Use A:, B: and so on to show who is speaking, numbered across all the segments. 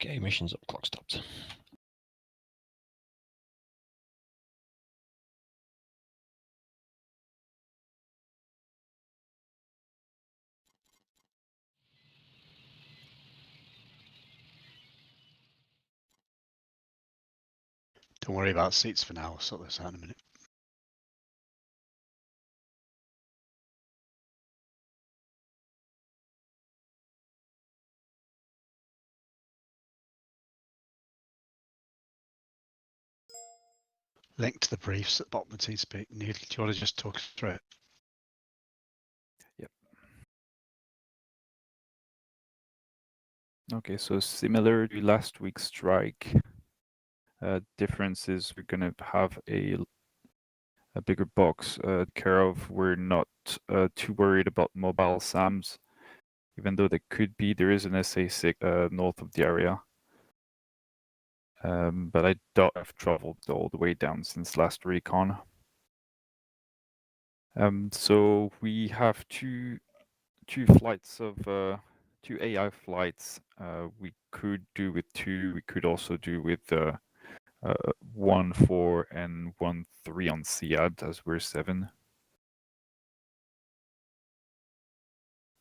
A: Okay, missions up, clock stopped.
B: Don't worry about seats for now. I'll sort this out in a minute. Link to the briefs at the bottom of TeamSpeak. Neil, do you want to just talk us through it?
C: Yep. Okay, so similar to last week's strike, difference is we're gonna have a bigger box care of. We're not too worried about mobile SAMs, even though there is an SA6 north of the area. But I doubt I've traveled all the way down since last recon. So we have two flights of two AI flights. We could do with 2. We could also do with 1-4 and 1-3 on SEAD as we're 7.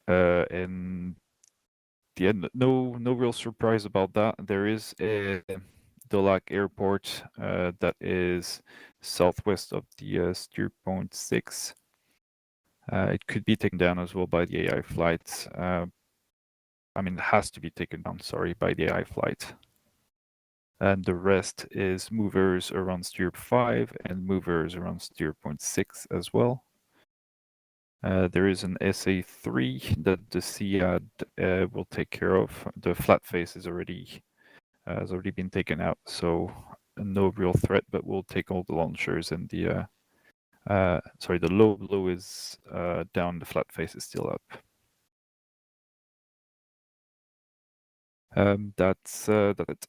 C: And yeah, no real surprise about that. There is a Dolac Airport that is southwest of the steer point 6. It could be taken down as well by the AI flights. I mean, it has to be taken down, sorry, by the AI flight. And the rest is movers around steer 5 and movers around steer point 6 as well. There is an SA3 that the SEAD will take care of. The flat face is has already been taken out, so no real threat, but we'll take all the launchers and the low blow is down, the flat face is still up. That's it.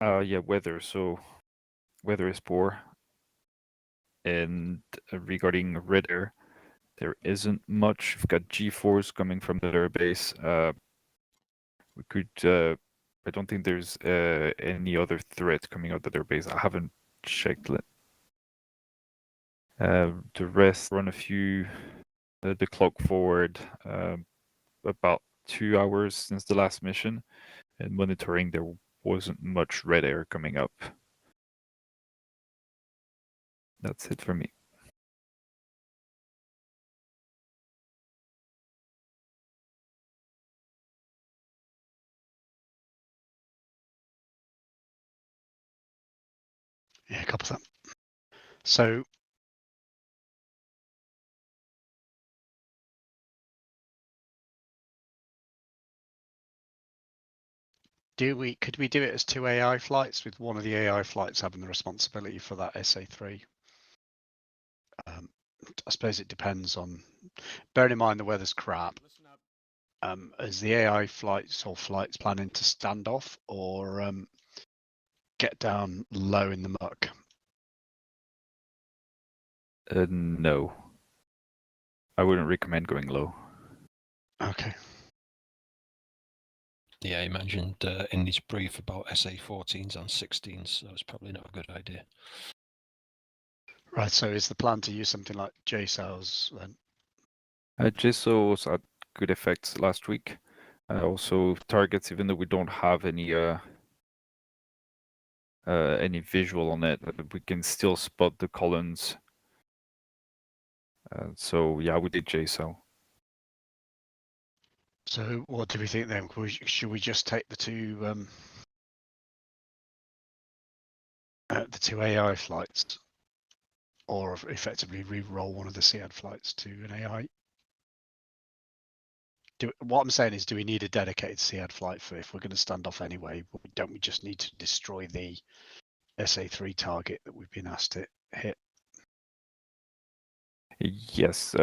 C: Yeah, weather. So weather is poor. And regarding red air, there isn't much. We've got G4s coming from the air base. We could. I don't think there's any other threat coming out of their base. I haven't checked it. The rest run a few. The clock forward about 2 hours since the last mission, and monitoring there wasn't much red air coming up. That's it for me.
B: Yeah, a couple of them. So could we do it as 2 AI flights with one of the AI flights having the responsibility for that SA3? I suppose it depends on, bearing in mind the weather's crap. Is the AI flights planning to stand off or get down low in the muck?
C: No. I wouldn't recommend going low.
B: Okay.
A: Yeah, I mentioned in his brief about SA14s and 16s, so it's probably not a good idea.
B: Right, so is the plan to use something like JSOWs then?
C: JSOWs had good effects last week. Also targets, even though we don't have any visual on it, we can still spot the columns. So yeah, we did JSOW.
B: So what do we think then? Should we just take the two AI flights, or effectively re-roll one of the SEAD flights to an AI? What I'm saying is, do we need a dedicated SEAD flight for if we're going to stand off anyway? Don't we just need to destroy the SA3 target that we've been asked to hit?
C: Yes,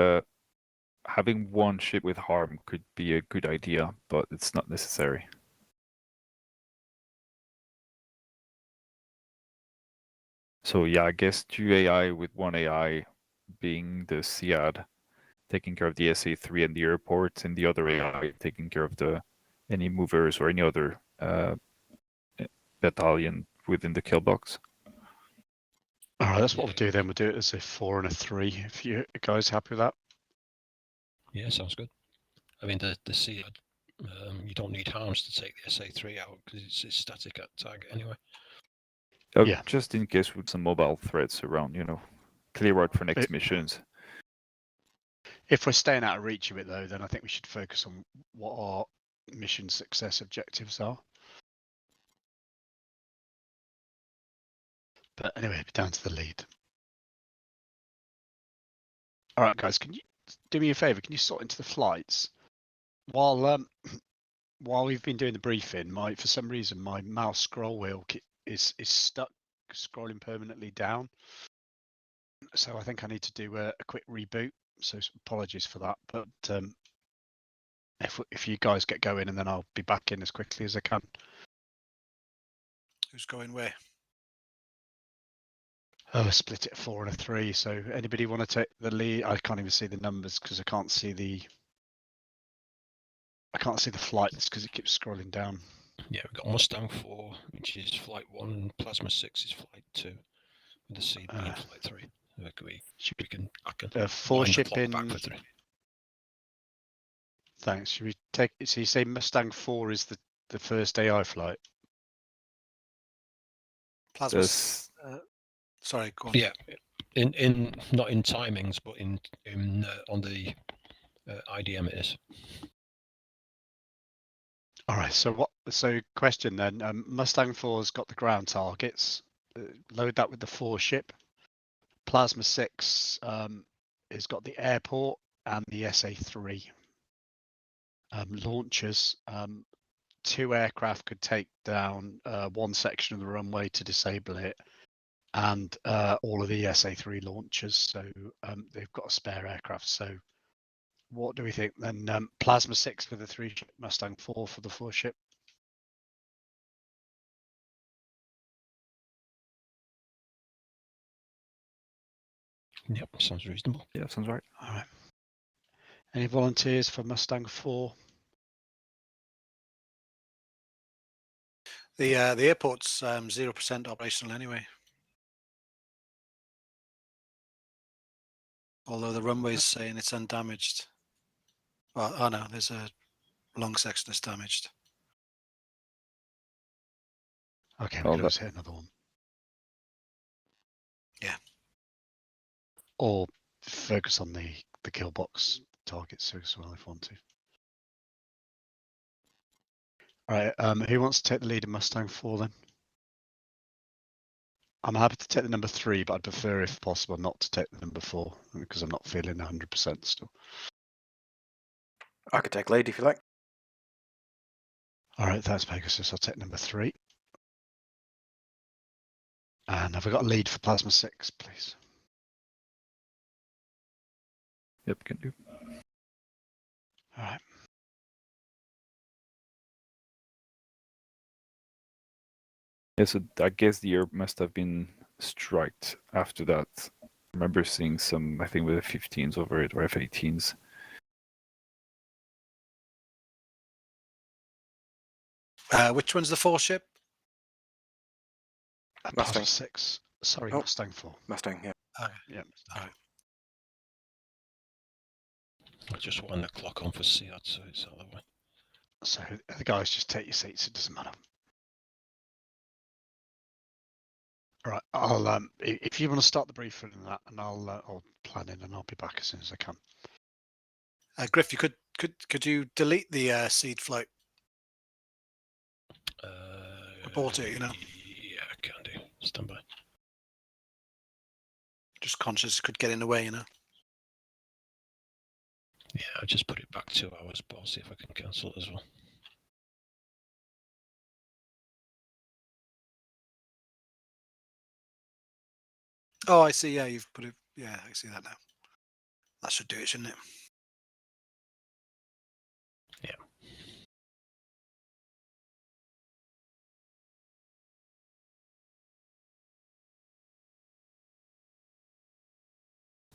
C: having one ship with harm could be a good idea, but it's not necessary. So yeah, I guess 2 AI with 1 AI being the SEAD. taking care of the SA3 and the airport, and the other AI taking care of any movers or any other battalion within the kill box.
B: All right, that's what we'll do then. We'll do it as a 4 and a 3. If you guys happy with that?
A: Yeah, sounds good. I mean, the SEAD, you don't need harms to take the SA3 out because it's static at target anyway.
B: Yeah.
C: Just in case with some mobile threats around, clear out for next missions.
B: If we're staying out of reach of it, though, then I think we should focus on what our mission success objectives are. But anyway, it'll be down to the lead. All right, guys, can you do me a favor? Can you sort into the flights? While we've been doing the briefing, for some reason my mouse scroll wheel is stuck scrolling permanently down. So I think I need to do a quick reboot. So apologies for that. But if you guys get going, and then I'll be back in as quickly as I can.
D: Who's going where?
B: Oh, split it 4 and a 3. So anybody want to take the lead? I can't even see the numbers because I can't see the flights because it keeps scrolling down.
A: Yeah, we've got Mustang 4, which is flight 1, and Plasma 6 is flight 2, with the SEAD being flight 3. I can
B: 4
A: wind the
B: ship
A: clock
B: in.
A: back for 3.
B: Thanks. Should we take? So you say Mustang 4 is the first AI flight?
D: Plasma. Sorry, go on.
A: Yeah, in not in timings, but in on the IDM it is.
B: All right. So question then. Mustang 4's got the ground targets. Load that with the 4 ship. Plasma 6 has got the airport and the SA3 launchers. 2 aircraft could take down 1 section of the runway to disable it, and all of the SA3 launchers. So they've got a spare aircraft. So what do we think then? Plasma 6 for the 3 ship, Mustang 4 for the 4 ship.
A: Yep, sounds reasonable.
C: Yeah, sounds right.
B: All right. Any volunteers for Mustang 4?
D: The airport's 0% operational anyway. Although the runway's saying it's undamaged. Well, oh no, there's a long section that's damaged.
B: Okay, we can always hit another one.
D: Yeah.
B: Or focus on the kill box targets as well if you want to. All right, who wants to take the lead in Mustang 4 then? I'm happy to take the number 3, but I'd prefer, if possible, not to take the number 4 because I'm not feeling 100% still.
E: I could take lead if you like.
B: All right, thanks, Pegasus. I'll take number 3. And have I got a lead for Plasma 6, please?
C: Yep, can do.
B: All right.
C: Yeah, so I guess the air must have been striked after that. I remember seeing some, I think, with F-15s over it, or F-18s.
D: Which one's the 4 ship?
B: Plasma 6. Sorry,
E: Oh.
B: Mustang 4.
E: Mustang, yeah.
D: Okay.
B: Yeah.
D: All right.
A: I just wind the clock on for SEAD, so it's out of the way.
B: So the guys, just take your seats. It doesn't matter. All right. I'll if you want to start the briefing and that, and I'll plan in, and I'll be back as soon as I can.
D: Griff, you could you delete the SEAD flight? Abort it,
A: Yeah, I can do. Stand by.
D: Just conscious could get in the way,
A: Yeah, I'll just put it back 2 hours, but I'll see if I can cancel it as well.
D: Oh, I see. Yeah, you've put it. Yeah, I see that now. That should do it, shouldn't it?
A: Yeah.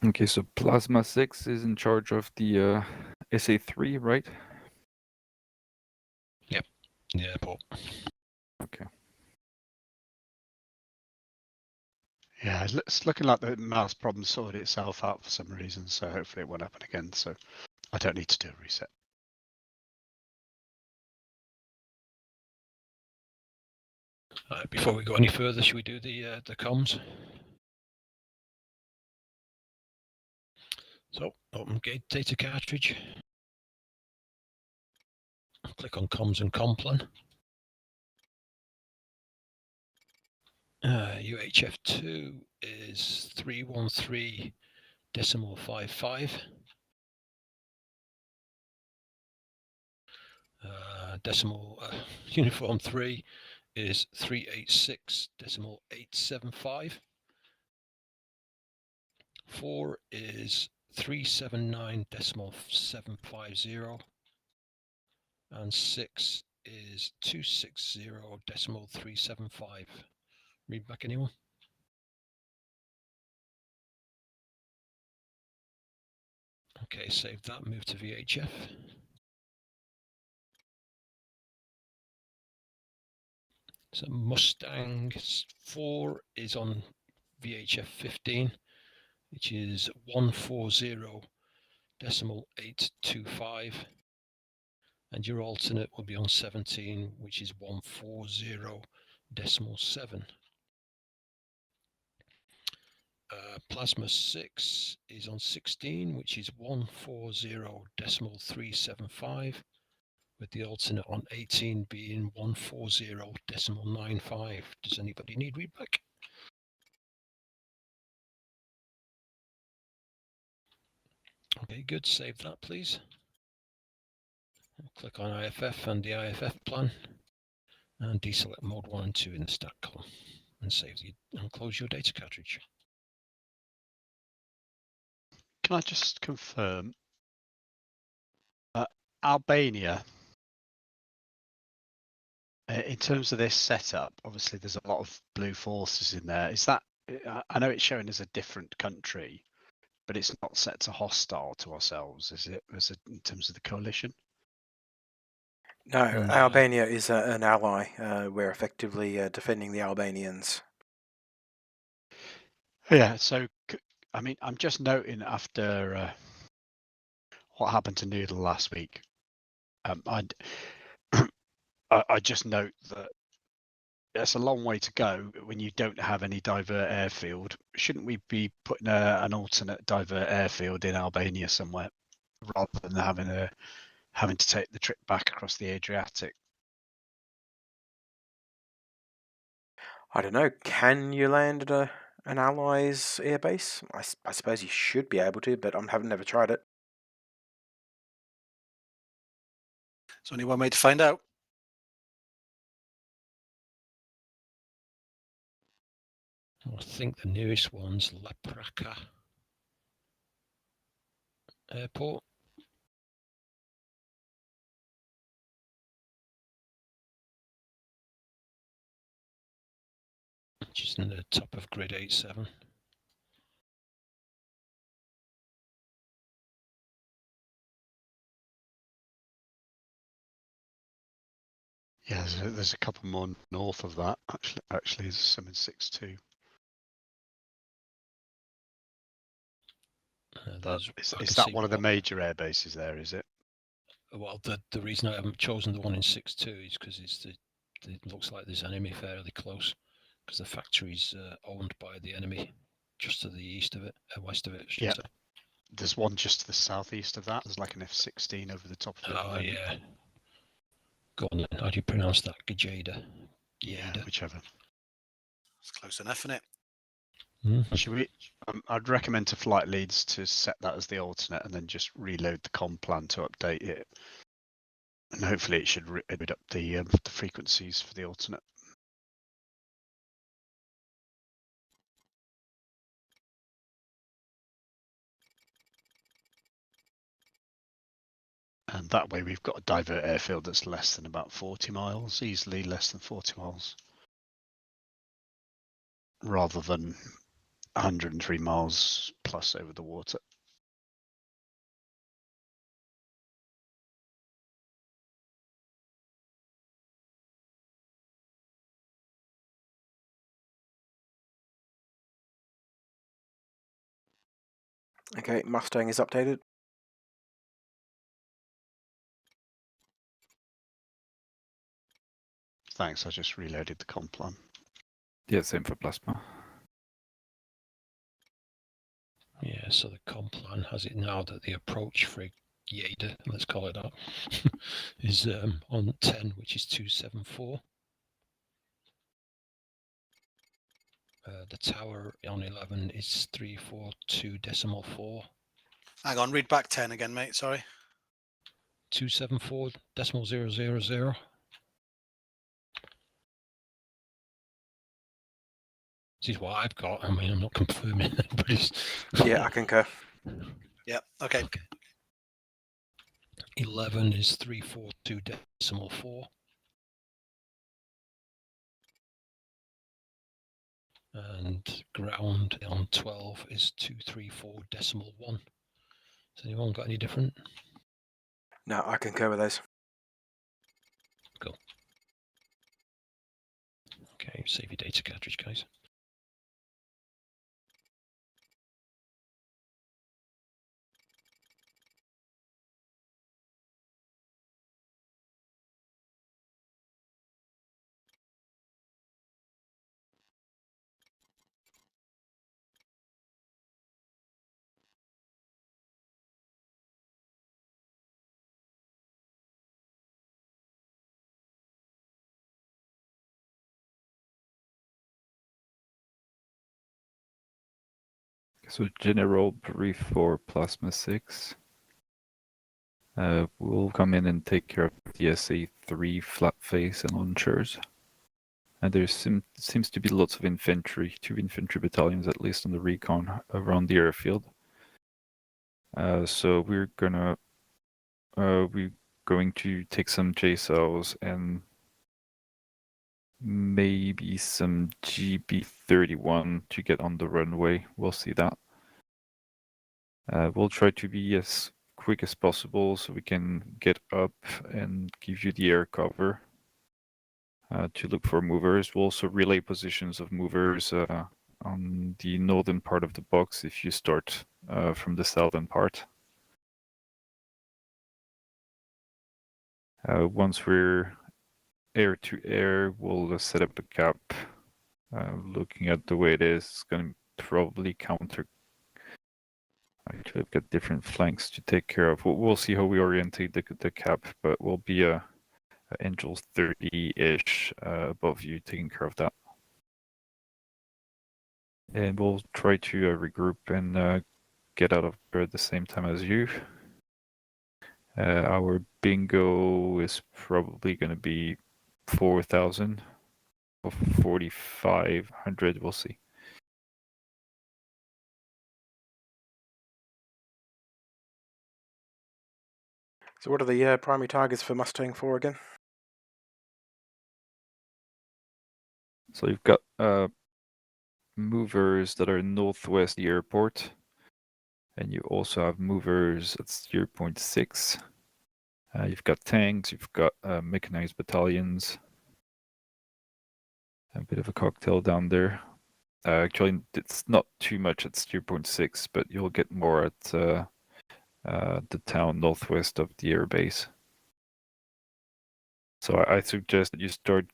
C: Okay, so Plasma 6 is in charge of the SA3, right?
A: The airport.
C: Okay.
B: Yeah, it's looking like the mouse problem sorted itself out for some reason, so hopefully it won't happen again. So I don't need to do a reset.
A: Before we go any further, should we do the comms? So open gate data cartridge. Click on comms and complan. UHF2 is 313.55. Uniform 3 is 386.875. 4 is 379.750. And 6 is 260.375. Read back, anyone? Okay, save that, move to VHF. So Mustang 4 is on VHF 15, which is 140.825. And your alternate will be on 17, which is 140.7. Plasma 6 is on 16, which is 140.375, with the alternate on 18 being 140.95. Does anybody need readback? Okay, good. Save that, please. Click on IFF and the IFF plan, and deselect mode 1 and 2 in the stack column, and and close your data cartridge.
B: Can I just confirm? Albania, in terms of this setup, obviously there's a lot of blue forces in there. Is that, I know it's showing as a different country, but it's not set to hostile to ourselves, is it? Is it in terms of the coalition?
E: No, Albania is an ally. We're effectively defending the Albanians.
B: Yeah, so I mean, I'm just noting after what happened to Noodle last week, I just note that it's a long way to go when you don't have any divert airfield. Shouldn't we be putting an alternate divert airfield in Albania somewhere, rather than having to take the trip back across the Adriatic?
E: I don't know. Can you land at an ally's airbase? I suppose you should be able to, but I've never tried it.
D: There's only one way to find out.
A: I think the nearest one's Lapraka Airport. Which is in the top of grid 87.
B: Yeah, there's a couple more north of that. Actually, there's some in 6-2. Is that one of the major air bases there, is it?
A: Well, the reason I haven't chosen the one in 6-2 is because it looks like there's enemy fairly close, because the factory's owned by the enemy just to the east of it, west of it, I should say.
B: There's one just to the southeast of that. There's like an F-16 over the top of it.
A: Oh, yeah. Go on then. How do you pronounce that? Gajada?
B: Yeah, whichever.
D: It's close enough, isn't it?
B: Should we? I'd recommend to flight leads to set that as the alternate and then just reload the comm plan to update it. And hopefully it should read up the frequencies for the alternate. And that way we've got a divert airfield that's less than about 40 miles, easily less than 40 miles. Rather than 103 miles plus over the water.
E: Okay, Mustang is updated.
B: Thanks, I just reloaded the comp plan.
C: Yeah, same for plasma.
A: Yeah, so the comp plan has it now that the approach for Yada, let's call it that, is on 10, which is 274. The tower on 11 is 342.4.
D: Hang on, read back 10 again, mate. Sorry.
A: 274.000. This is what I've got. I mean, I'm not confirming anybody's.
E: Yeah, I concur.
D: Yep. Okay.
A: 11 is 342.4. And ground on 12 is 234.1. Has anyone got any different?
E: No, I concur with those.
A: Cool. Okay, save your data cartridge, guys.
C: So general brief for Plasma 6. We'll come in and take care of the SA3 flat face and launchers. And there seems to be lots of infantry, 2 infantry battalions at least on the recon around the airfield. So we're going to take some JSOWs and maybe some GB31 to get on the runway. We'll see that. We'll try to be as quick as possible so we can get up and give you the air cover to look for movers. We'll also relay positions of movers on the northern part of the box if you start from the southern part. Once we're air to air, we'll set up a cap. Looking at the way it is, it's going to probably counter. Actually, I've got different flanks to take care of. We'll see how we orientate the cap, but we'll be Angels 30-ish above you, taking care of that. And we'll try to regroup and get out of there at the same time as you. Our bingo is probably going to be 4,000 or 4,500, we'll see.
E: So what are the primary targets for Mustang 4 again?
C: So you've got movers that are northwest the airport, and you also have movers at 0.6. You've got tanks, you've got mechanized battalions. A bit of a cocktail down there. Actually, it's not too much at 0.6, but you'll get more at the town northwest of the airbase. So I suggest that you start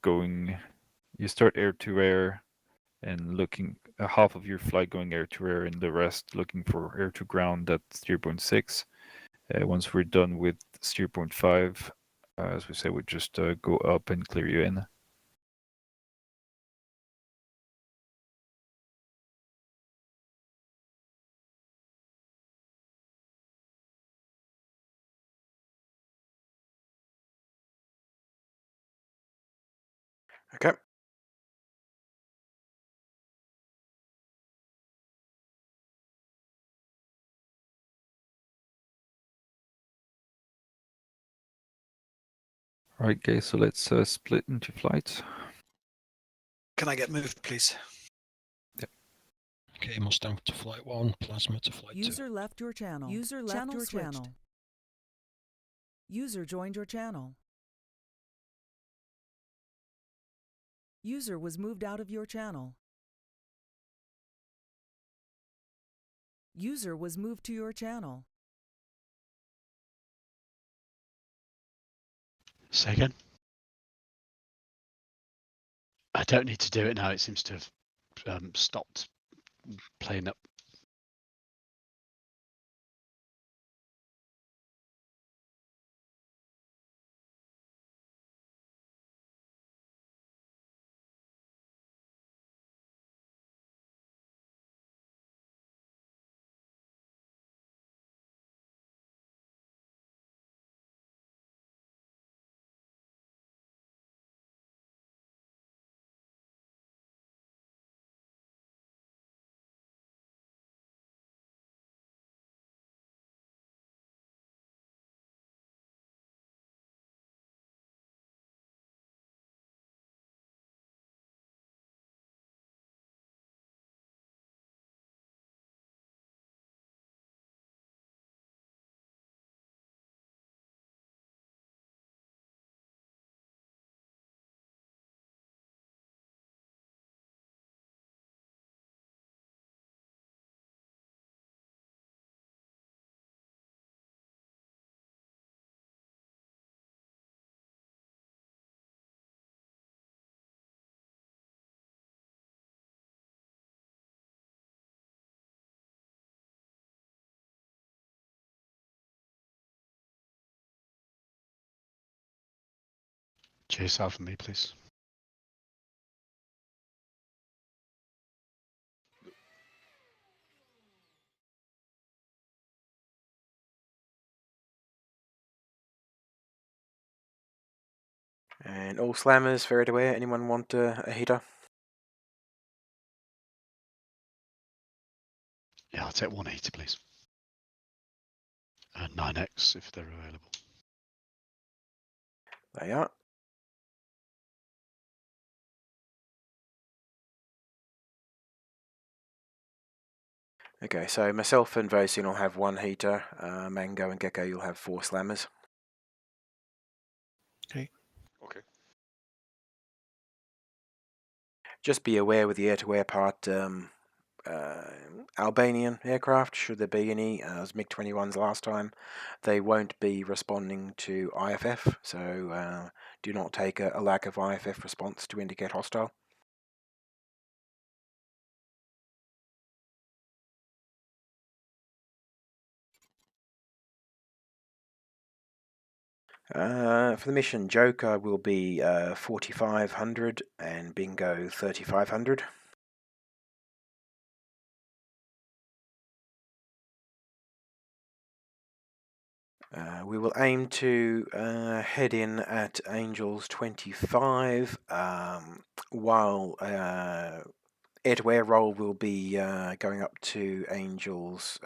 C: air to air and looking half of your flight going air to air and the rest looking for air to ground at 0.6. Once we're done with 0.5, as we say, we just go up and clear you in.
E: Okay.
C: Right, guys, so let's split into flights.
D: Can I get moved, please?
A: Okay, Mustang to flight 1, Plasma to flight 2.
F: User left your channel. User left
G: Channel
F: your
G: switched.
F: channel. User joined your channel. User was moved out of your channel. User was moved to your channel.
B: Say again. I don't need to do it now. It seems to have stopped playing up. JSR for me, please.
E: And all slammers ferried away. Anyone want a heater?
B: Yeah, I'll take 180, please. And 9X if they're available.
E: They are. Okay, so myself and Vosin will have 1 heater. Mango and Gecko, you'll have 4 slammers.
D: Okay.
E: Just be aware with the air-to-air part, Albanian aircraft, should there be any, as MiG-21s last time, they won't be responding to IFF, so do not take a lack of IFF response to indicate hostile. For the mission, Joker will be 4,500 and Bingo 3,500. We will aim to head in at Angels 25, while air-to-air roll will be going up to Angels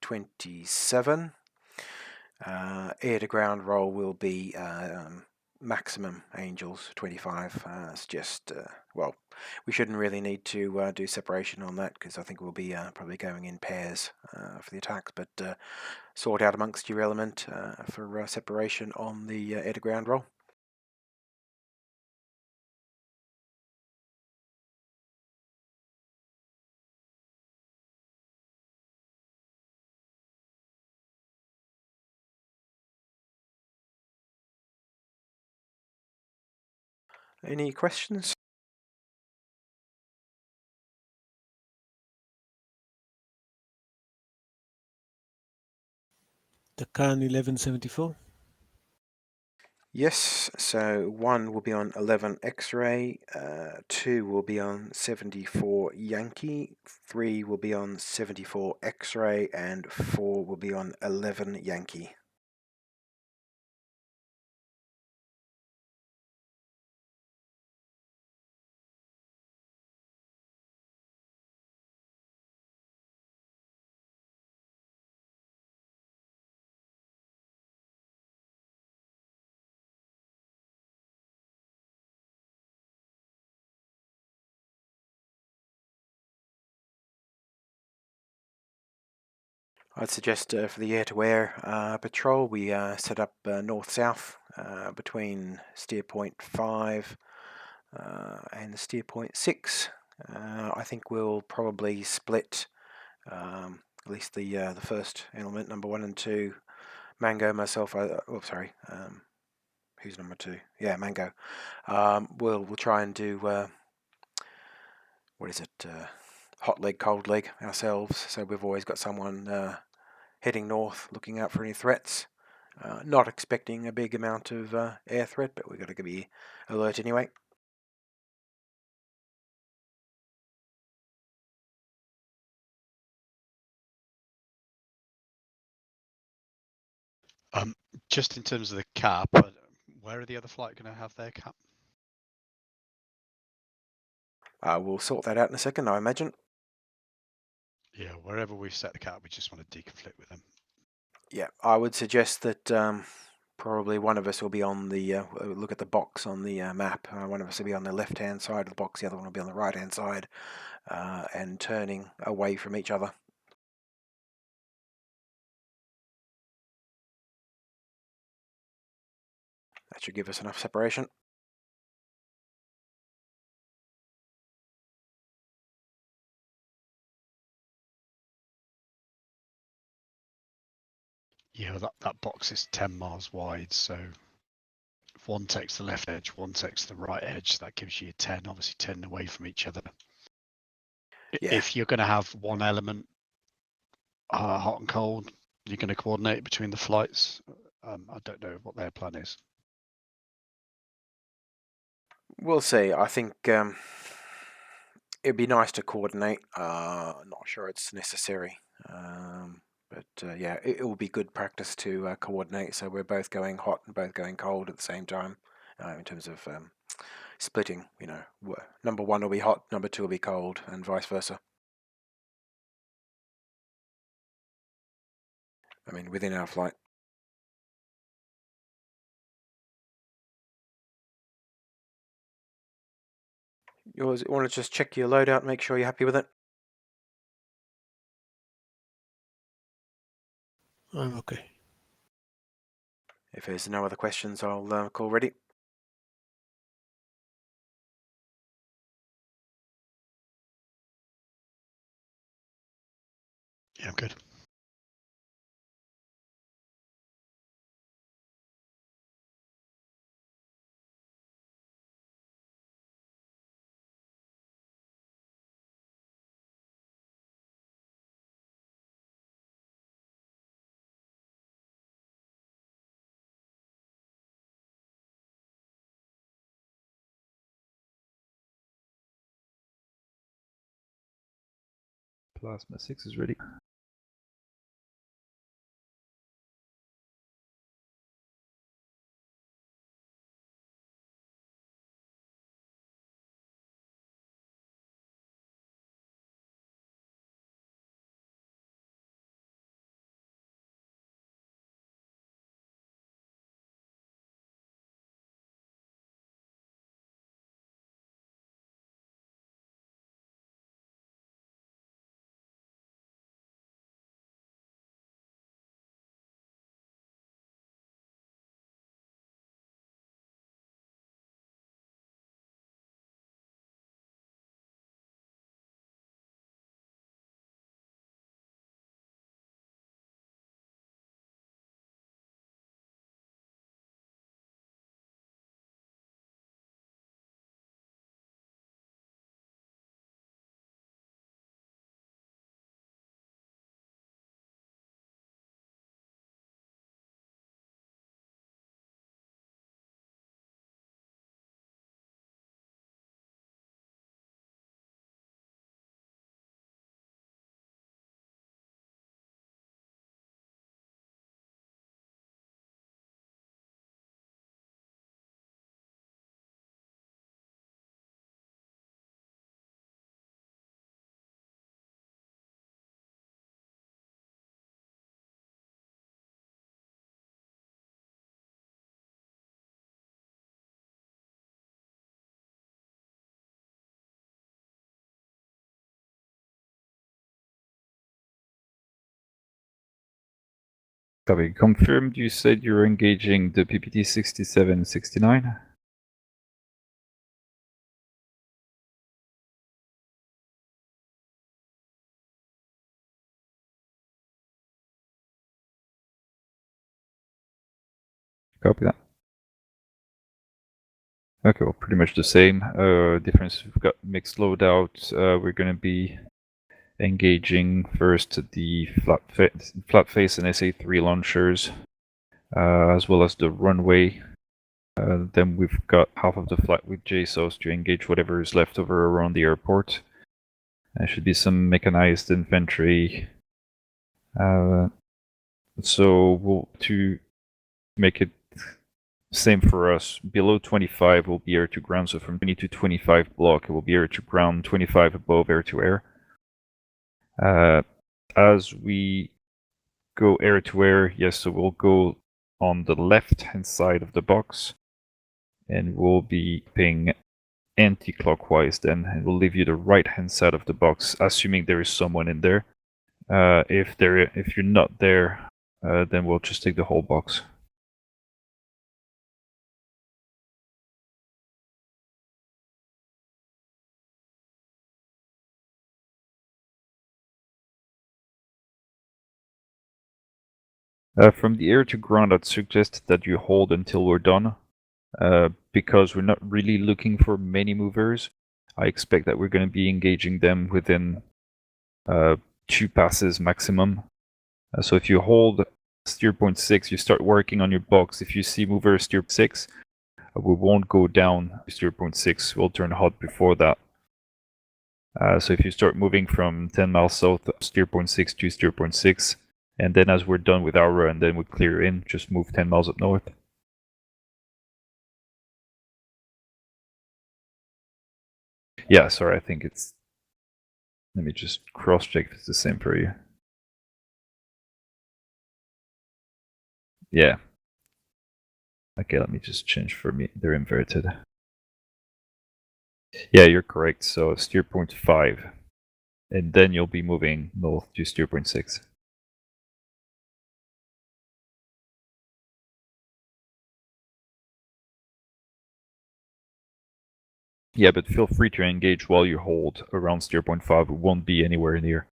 E: 27. Air-to-ground roll will be maximum Angels 25. It's just, well, we shouldn't really need to do separation on that because I think we'll be probably going in pairs for the attacks, but sort out amongst your element for separation on the air-to-ground roll. Any questions?
G: The Khan 1174.
E: Yes, so 1 will be on 11 X-ray, 2 will be on 74 Yankee, 3 will be on 74 X-ray, and 4 will be on 11 Yankee. I'd suggest for the air-to-air patrol, we set up north-south between steer point 5 and the steer point 6. I think we'll probably split at least the first element, number 1 and 2. Mango, myself. Sorry. Who's number 2? Yeah, Mango. We'll try and do what is it? Hot leg, cold leg ourselves. So we've always got someone heading north, looking out for any threats. Not expecting a big amount of air threat, but we've got to be alert anyway.
B: Just in terms of the cap, where are the other flight going to have their cap?
E: We'll sort that out in a second, I imagine.
B: Yeah, wherever we set the cap, we just want to deconflict with them.
E: Yeah, I would suggest that probably one of us will be on the look at the box on the map. One of us will be on the left-hand side of the box. The other one will be on the right-hand side, and turning away from each other. That should give us enough separation.
B: Yeah, that box is 10 miles wide, so if one takes the left edge, one takes the right edge, that gives you 10, obviously 10 away from each other.
E: Yeah.
B: If you're going to have one element hot and cold, you're going to coordinate between the flights. I don't know what their plan is.
E: We'll see. I think it'd be nice to coordinate. Not sure it's necessary. But yeah, it will be good practice to coordinate. So we're both going hot and both going cold at the same time in terms of splitting. You know, number 1 will be hot, number 2 will be cold, and vice versa. I mean, within our flight. You want to just check your loadout, make sure you're happy with it.
G: I'm okay.
E: If there's no other questions, I'll call ready.
B: Yeah, I'm good.
C: Plasma 6 is ready. Copy. Confirmed you said you're engaging the PPT 67 69? Copy that. Okay, well, pretty much the same. Difference, we've got mixed loadout. We're going to be engaging first the flat face and SA3 launchers, as well as the runway. Then we've got half of the flight with JSOS to engage whatever is left over around the airport. There should be some mechanized infantry. So we'll to make it same for us. Below 25 will be air to ground. So from 20 to 25 block, it will be air to ground. 25 above, air to air. As we go air to air, yes, so we'll go on the left hand side of the box, and we'll be ping anti-clockwise then, and we'll leave you the right hand side of the box, assuming there is someone in there. If you're not there, then we'll just take the whole box. From the air to ground, I'd suggest that you hold until we're done, because we're not really looking for many movers. I expect that we're going to be engaging them within 2 passes maximum. So if you hold steer point 6, you start working on your box. If you see mover steer 6, we won't go down steer point 6. We'll turn hot before that. So if you start moving from 10 miles south, steer point 6 to steer point 6, and then as we're done with our run, then we clear in, just move 10 miles up north. Yeah, sorry, I think it's... Let me just cross-check if it's the same for you. Yeah. Okay, let me just change for me. They're inverted. Yeah, you're correct. So steer point 5. And then you'll be moving north to steer point 6. Yeah, but feel free to engage while you hold around steer point 5. It won't be anywhere near.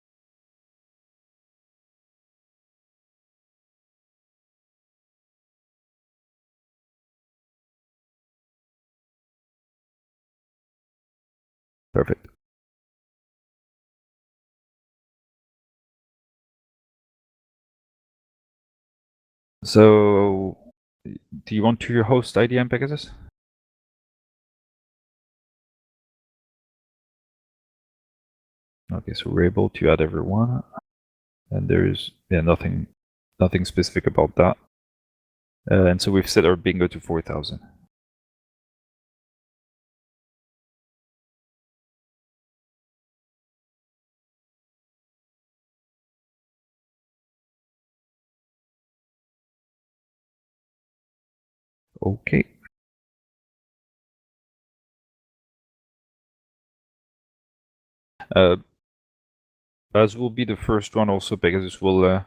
C: Perfect. So, do you want to host IDM Pegasus? Okay, so we're able to add everyone, and there's nothing specific about that. And so we've set our bingo to 4,000. Okay. As will be the first one, also Pegasus will.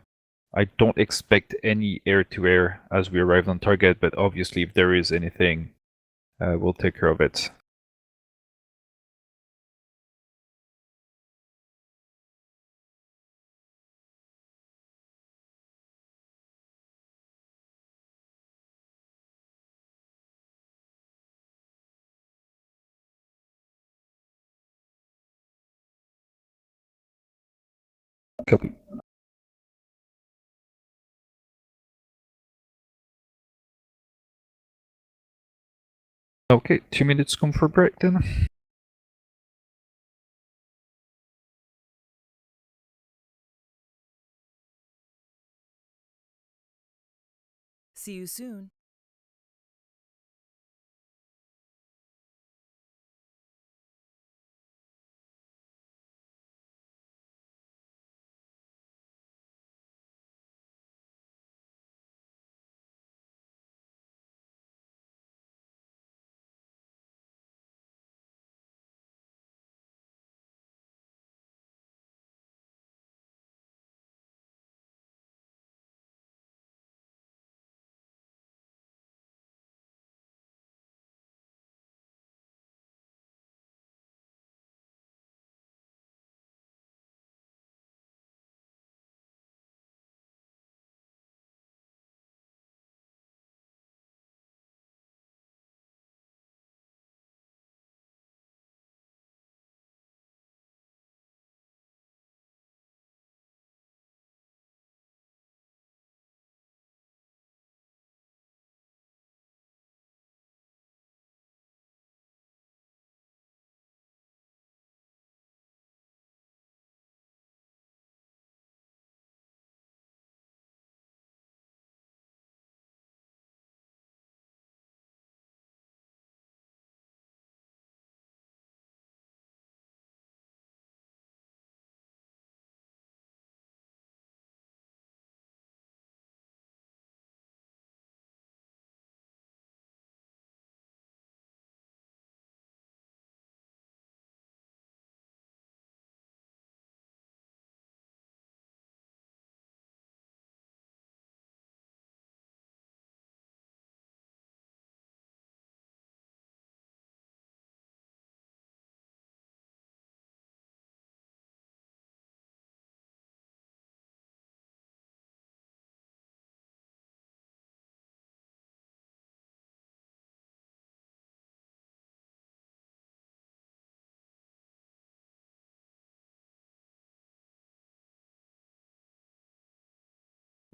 C: I don't expect any air-to-air as we arrive on target, but obviously if there is anything, we'll take care of it. Copy. Okay, 2 minutes come for break then.
F: See you soon.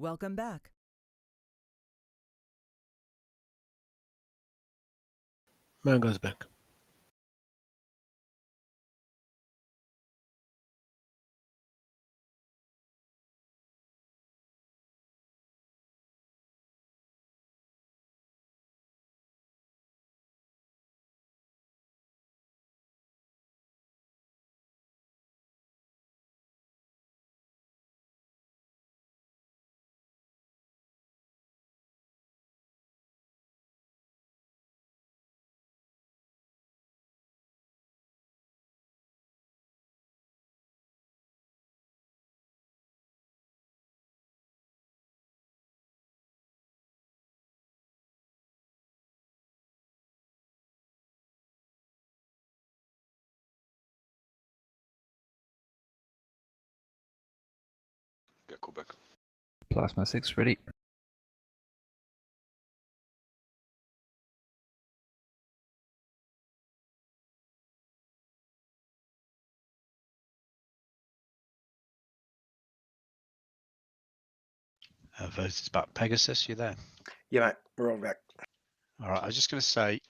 F: Welcome back.
G: Man goes back.
B: Get called back.
C: Plasma 6 ready.
B: Vote is back. Pegasus, you there?
E: Yeah, mate, we're all back.
B: All right. I was just going to say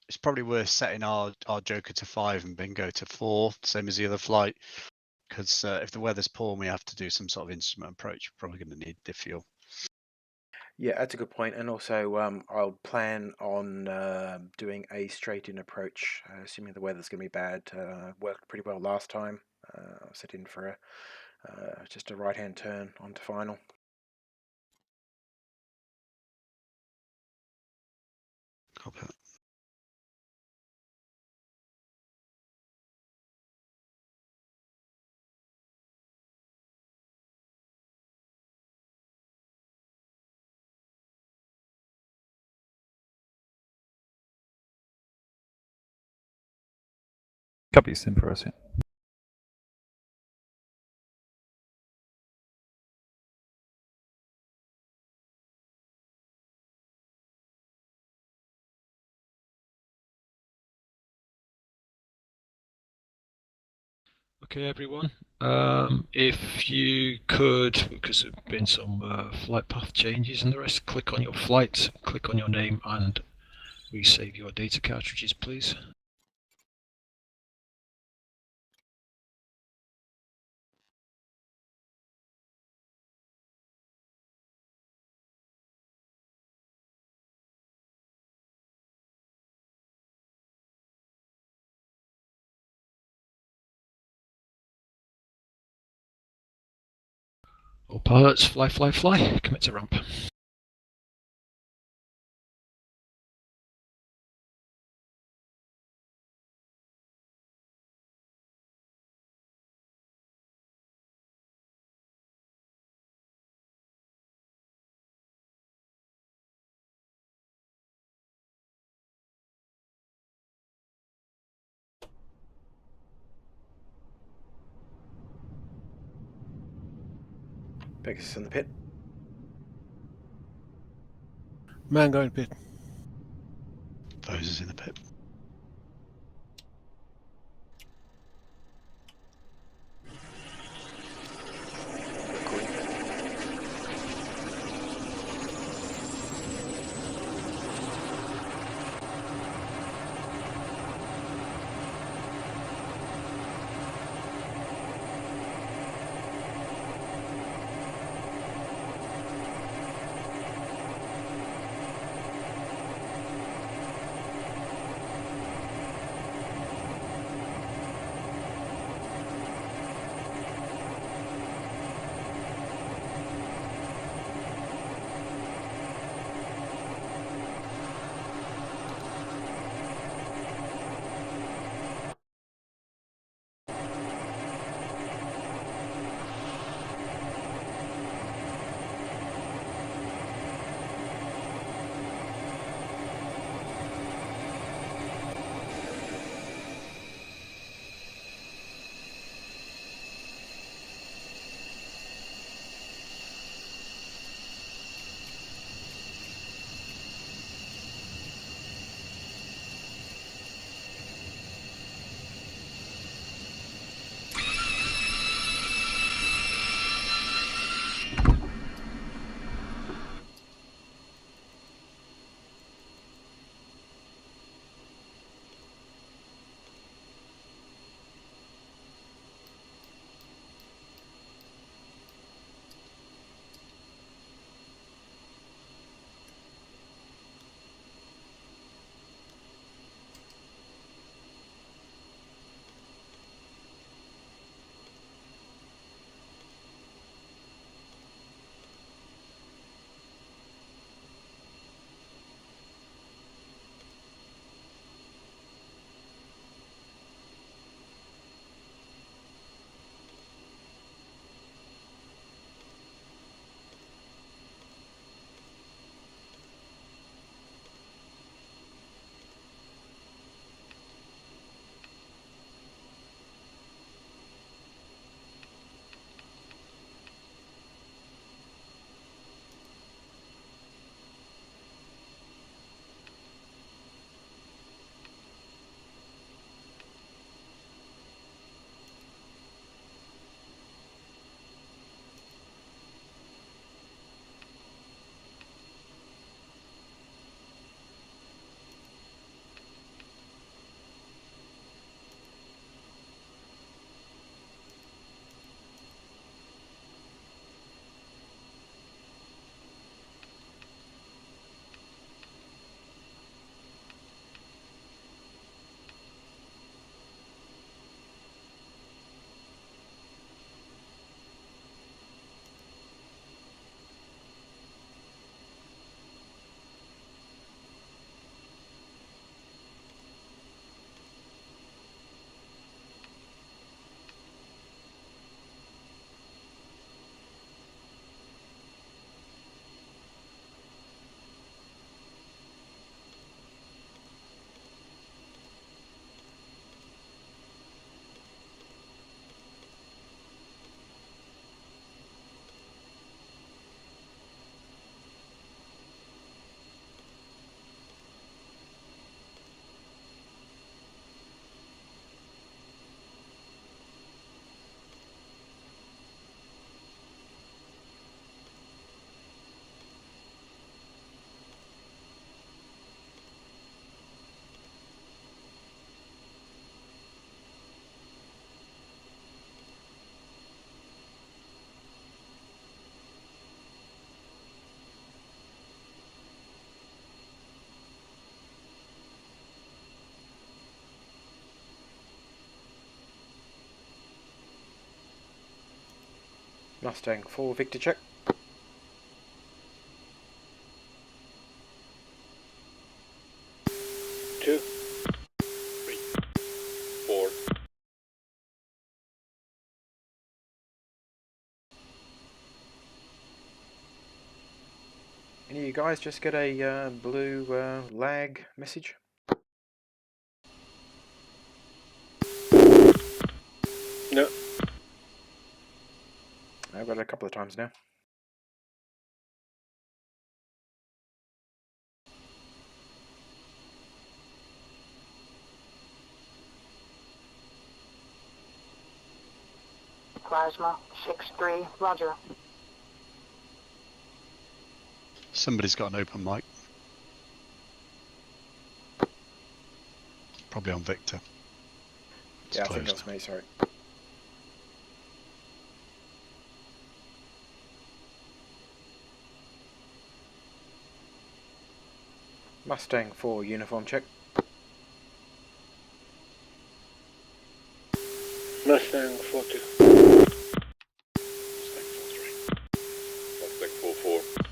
B: it's probably worth setting our Joker to 5 and Bingo to 4, same as the other flight. Because if the weather's poor and we have to do some sort of instrument approach, we're probably going to need the fuel.
E: Yeah, that's a good point. And also, I'll plan on doing a straight-in approach, assuming the weather's going to be bad. Worked pretty well last time. I'll set in for just a right-hand turn onto final.
B: Copy that.
C: Copy, sim for us, yeah.
A: Okay, everyone. If you could, because there have been some flight path changes and the rest, click on your flights, click on your name, and resave your data cartridges, please. All pilots, fly, fly, fly. Commit to ramp.
E: Pegasus in the pit.
G: Man going pit.
B: Those is in the pit.
E: Mustang 4, Victor check.
H: Two, three, four.
E: Any of you guys just get a blue lag message?
H: No.
E: I've got it a couple of times now.
I: Plasma 6-3, roger.
B: Somebody's got an open mic. Probably on Victor. It's
E: Yeah, I think that
B: closed.
E: was me, sorry. Mustang 4, uniform check.
H: Mustang 4-2. Mustang 4-3. Mustang 4-4.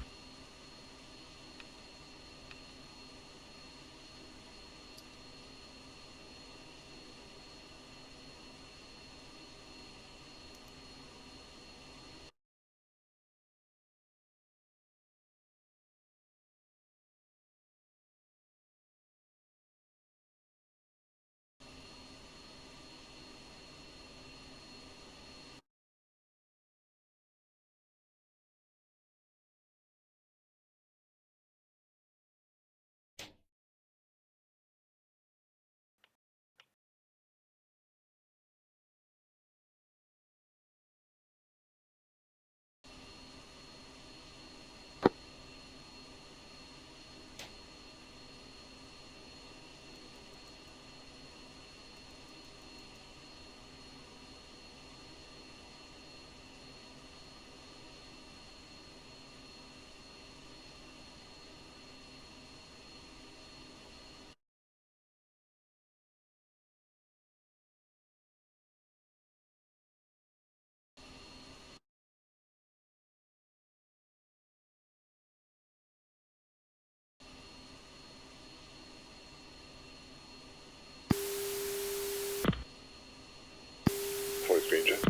H: Four green jet.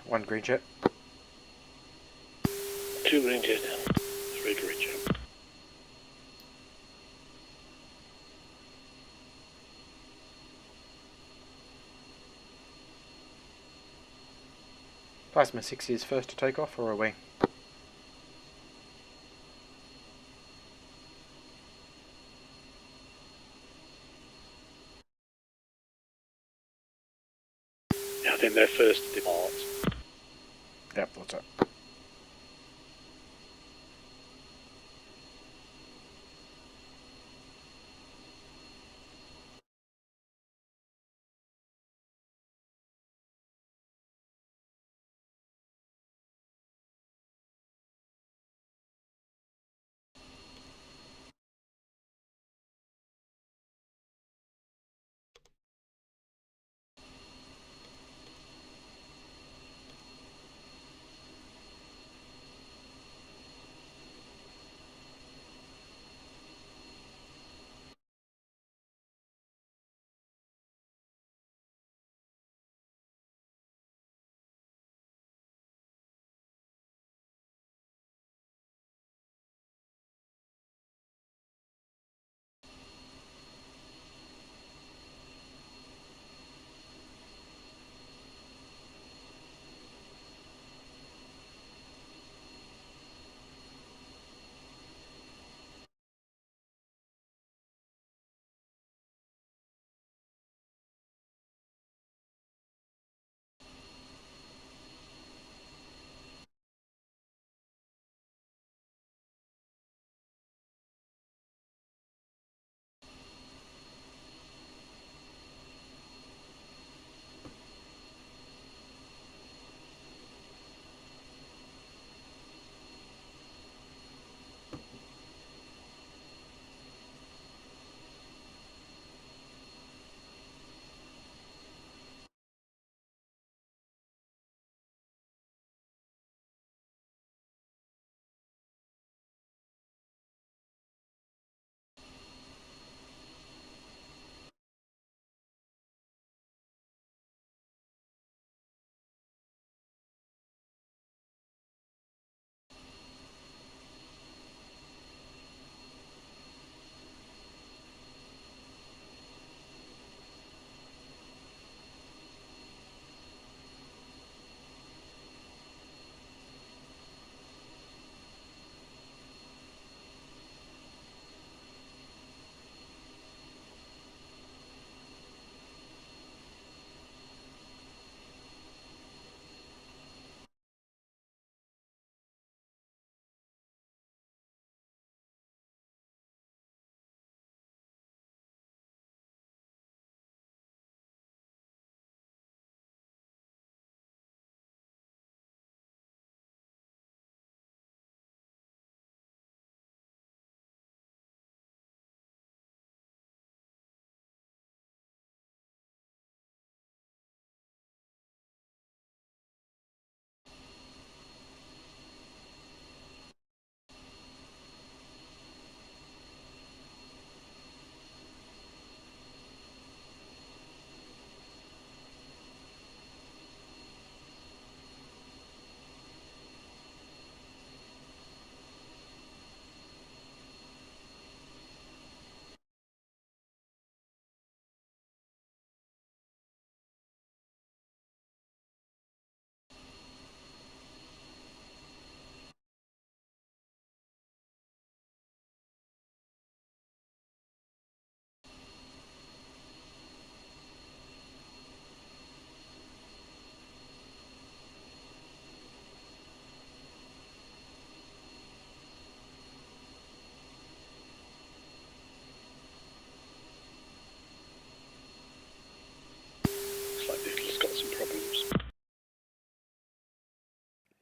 E: 1 green jet.
H: 2 green jet. 3 green jet.
E: Plasma 6 is first to take off or away?
H: Yeah, I think they're first to depart.
E: Yep, thought so.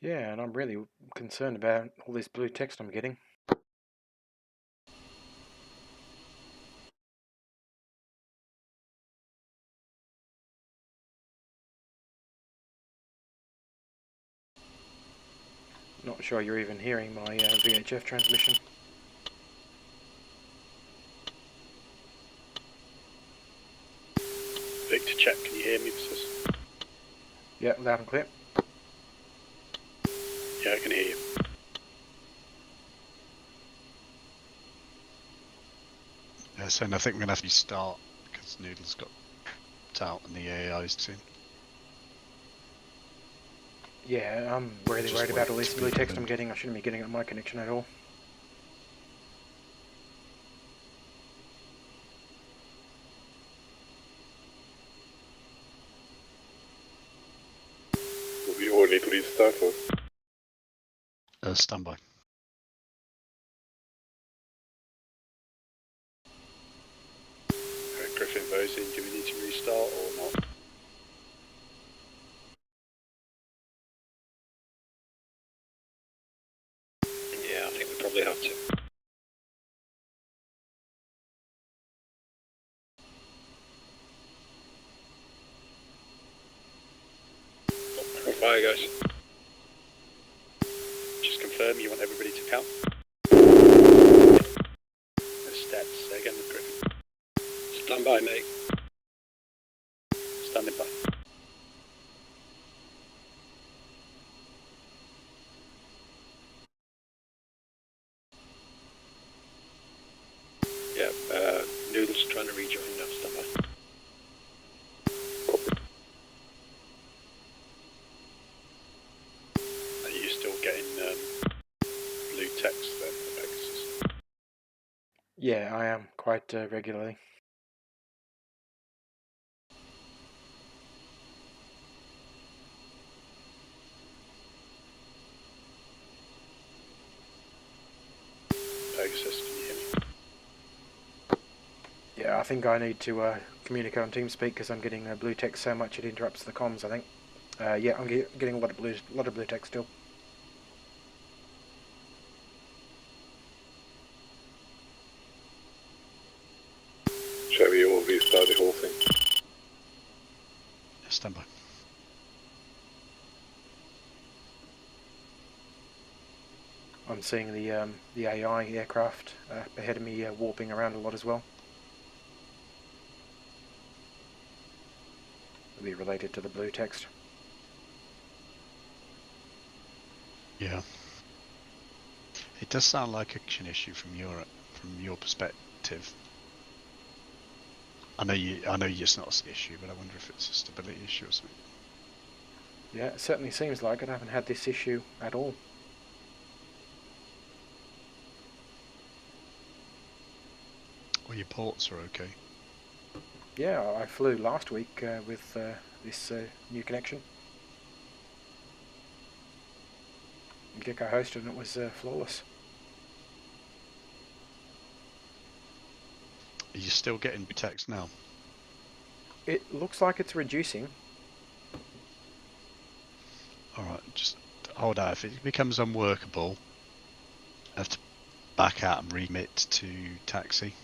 E: Yeah, and I'm really concerned about all this blue text I'm getting. Not sure you're even hearing my VHF transmission.
H: Victor, check. Can you hear me?
E: Yeah, loud and clear.
H: Yeah, I can hear you.
B: Yeah, so I think we're going to have to start because Noodle's got out and the AI's in.
E: Yeah, I'm really
B: Just
E: worried about all
B: wait
E: this
B: to
E: blue
B: be
E: text I'm
B: confirmed.
E: getting. I shouldn't be getting it on my connection at all.
H: Will you all need to restart or?
B: Standby.
H: Griffin Bosin, do we need to restart or not?
A: Yeah, I think we probably have to. Fire, guys.
H: Just confirm you want everybody to count. The steps, again with Griffin.
A: Stand by, mate.
H: Standing by.
A: Yeah, Noodle's trying to rejoin now. Stand by.
H: Are you still getting blue text then for Pegasus?
E: Yeah, I am quite regularly.
H: Pegasus, can you hear me?
E: Yeah, I think I need to communicate on TeamSpeak because I'm getting blue text so much it interrupts the comms. I think. Yeah, I'm getting a lot of blue text still.
H: Shall we all restart the whole thing?
B: Standby.
E: I'm seeing the AI aircraft ahead of me warping around a lot as well. Will be related to the blue text.
B: Yeah. It does sound like an issue from your perspective. I know it's not an issue, but I wonder if it's a stability issue or something.
E: Yeah, it certainly seems like it. I haven't had this issue at all.
B: Well, your ports are okay.
E: Yeah, I flew last week with this new connection. Gecko hosted and it was flawless.
B: Are you still getting text now?
E: It looks like it's reducing.
B: Alright, just hold out. If it becomes unworkable, I have to back out and remit to taxi.